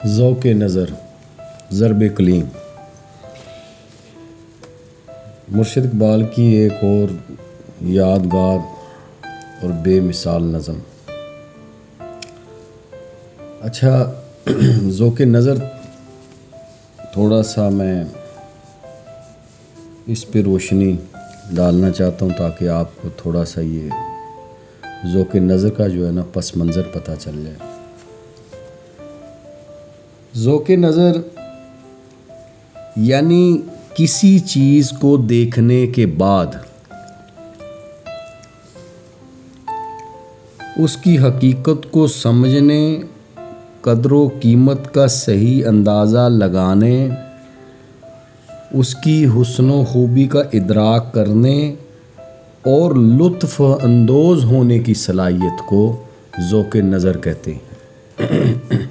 ذوق نظر ضرب کلیم مرشد اقبال کی ایک اور یادگار اور بے مثال نظم۔ اچھا، ذوق نظر تھوڑا سا میں اس پہ روشنی ڈالنا چاہتا ہوں تاکہ آپ کو تھوڑا سا یہ ذوق نظر کا جو ہے نا پس منظر پتہ چل جائے۔ ذوق نظر یعنی کسی چیز کو دیکھنے کے بعد اس کی حقیقت کو سمجھنے، قدر و قیمت کا صحیح اندازہ لگانے، اس کی حسن و خوبی کا ادراک کرنے اور لطف اندوز ہونے کی صلاحیت کو ذوق نظر کہتے ہیں۔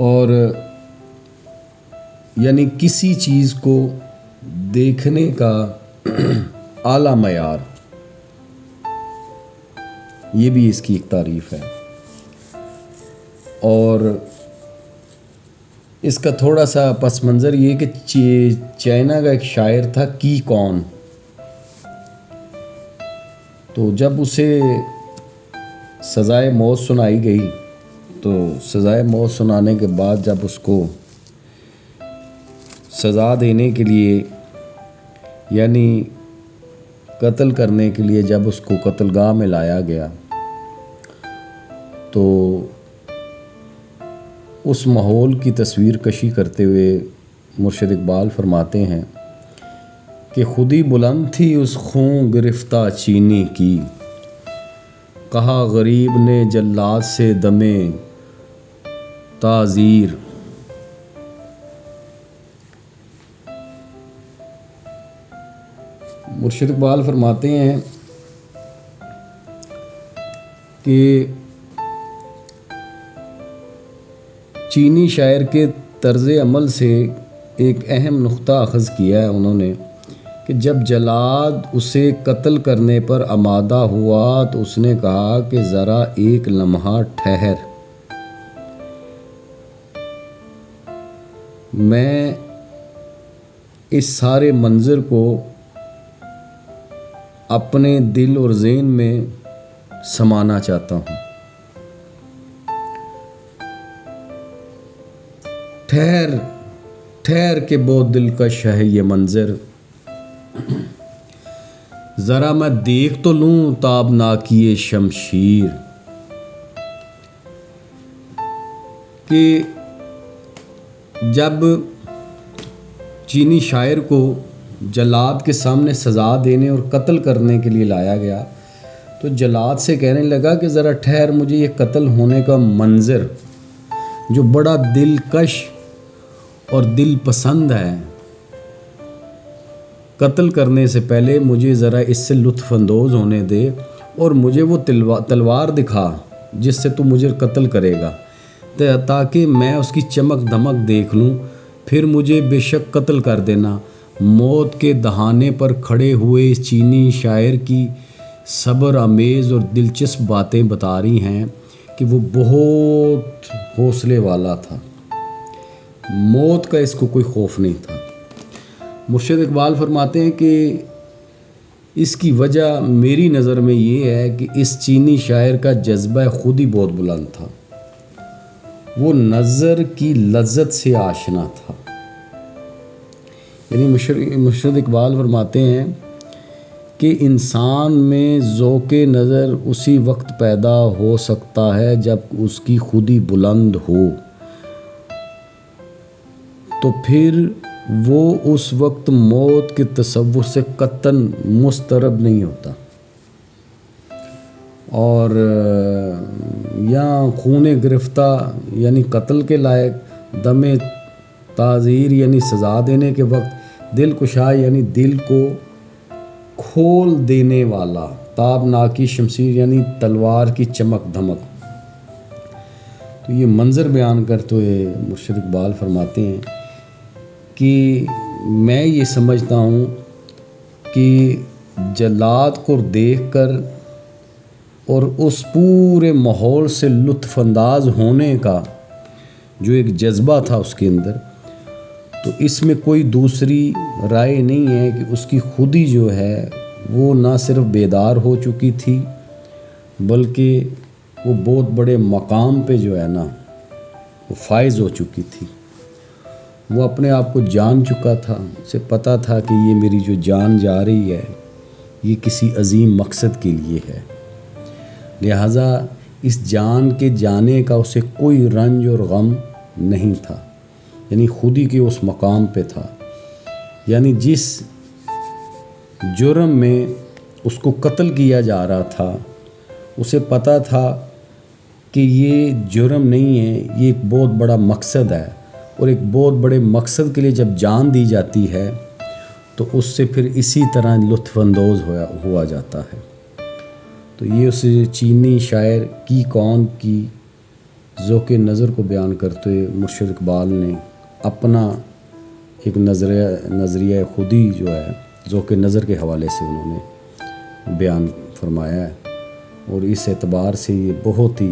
اور یعنی کسی چیز کو دیکھنے کا اعلیٰ معیار، یہ بھی اس کی ایک تعریف ہے۔ اور اس کا تھوڑا سا پس منظر یہ کہ چائنا کا ایک شاعر تھا کی کون، تو جب اسے سزائے موت سنائی گئی تو سزائے موت سنانے کے بعد جب اس کو سزا دینے کے لیے یعنی قتل کرنے کے لیے جب اس کو قتل گاہ میں لایا گیا تو اس ماحول کی تصویر کشی کرتے ہوئے مرشد اقبال فرماتے ہیں کہ خودی بلند تھی اس خون گرفتہ چینی کی، کہا غریب نے جلاد سے دمے تعزیر۔ مرشد اقبال فرماتے ہیں کہ چینی شاعر کے طرز عمل سے ایک اہم نقطہ اخذ کیا ہے انہوں نے کہ جب جلاد اسے قتل کرنے پر آمادہ ہوا تو اس نے کہا کہ ذرا ایک لمحہ ٹھہر، میں اس سارے منظر کو اپنے دل اور ذہن میں سمانا چاہتا ہوں۔ ٹھہر کے بہت دلکش ہے یہ منظر، ذرا میں دیکھ تو لوں تابناکی شمشیر۔ کہ جب چینی شاعر کو جلاد کے سامنے سزا دینے اور قتل کرنے کے لیے لایا گیا تو جلاد سے کہنے لگا کہ ذرا ٹھہر، مجھے یہ قتل ہونے کا منظر جو بڑا دلکش اور دل پسند ہے، قتل کرنے سے پہلے مجھے ذرا اس سے لطف اندوز ہونے دے اور مجھے وہ تلوار دکھا جس سے تو مجھے قتل کرے گا تاکہ میں اس کی چمک دمک دیکھ لوں، پھر مجھے بے شک قتل کر دینا۔ موت کے دہانے پر کھڑے ہوئے اس چینی شاعر کی صبر آمیز اور دلچسپ باتیں بتا رہی ہیں کہ وہ بہت حوصلے والا تھا، موت کا اس کو کوئی خوف نہیں تھا۔ مرشد اقبال فرماتے ہیں کہ اس کی وجہ میری نظر میں یہ ہے کہ اس چینی شاعر کا جذبہ خود ہی بہت بلند تھا، وہ نظر کی لذت سے آشنا تھا۔ یعنی مرشد اقبال فرماتے ہیں کہ انسان میں ذوق نظر اسی وقت پیدا ہو سکتا ہے جب اس کی خودی بلند ہو، تو پھر وہ اس وقت موت کے تصور سے قطعاً مضطرب نہیں ہوتا، اور یا خون گرفتہ یعنی قتل کے لائق، دم تعزیر یعنی سزا دینے کے وقت، دل کشا یعنی دل کو کھول دینے والا، تابناکی شمشیر یعنی تلوار کی چمک دھمک۔ تو یہ منظر بیان کرتے ہوئے مرشد اقبال فرماتے ہیں کہ میں یہ سمجھتا ہوں کہ جلاد کو دیکھ کر اور اس پورے ماحول سے لطف انداز ہونے کا جو ایک جذبہ تھا اس کے اندر، تو اس میں کوئی دوسری رائے نہیں ہے کہ اس کی خودی جو ہے وہ نہ صرف بیدار ہو چکی تھی، بلکہ وہ بہت بڑے مقام پہ جو ہے نا وہ فائز ہو چکی تھی۔ وہ اپنے آپ کو جان چکا تھا، اسے پتہ تھا کہ یہ میری جو جان جا رہی ہے یہ کسی عظیم مقصد کے لیے ہے، لہٰذا اس جان کے جانے کا اسے کوئی رنج اور غم نہیں تھا، یعنی خودی کے اس مقام پہ تھا، یعنی جس جرم میں اس کو قتل کیا جا رہا تھا اسے پتہ تھا کہ یہ جرم نہیں ہے، یہ ایک بہت بڑا مقصد ہے، اور ایک بہت بڑے مقصد کے لیے جب جان دی جاتی ہے تو اس سے پھر اسی طرح لطف اندوز ہوا جاتا ہے۔ تو یہ اس چینی شاعر کی کون کی ذوق نظر کو بیان کرتے ہوئے مرشد اقبال نے اپنا ایک نظریہ خودی جو ہے ذوق نظر کے حوالے سے انہوں نے بیان فرمایا ہے، اور اس اعتبار سے یہ بہت ہی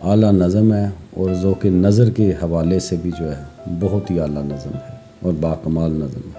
اعلیٰ نظم ہے، اور ذوق نظر کے حوالے سے بھی جو ہے بہت ہی اعلیٰ نظم ہے اور باکمال نظم ہے۔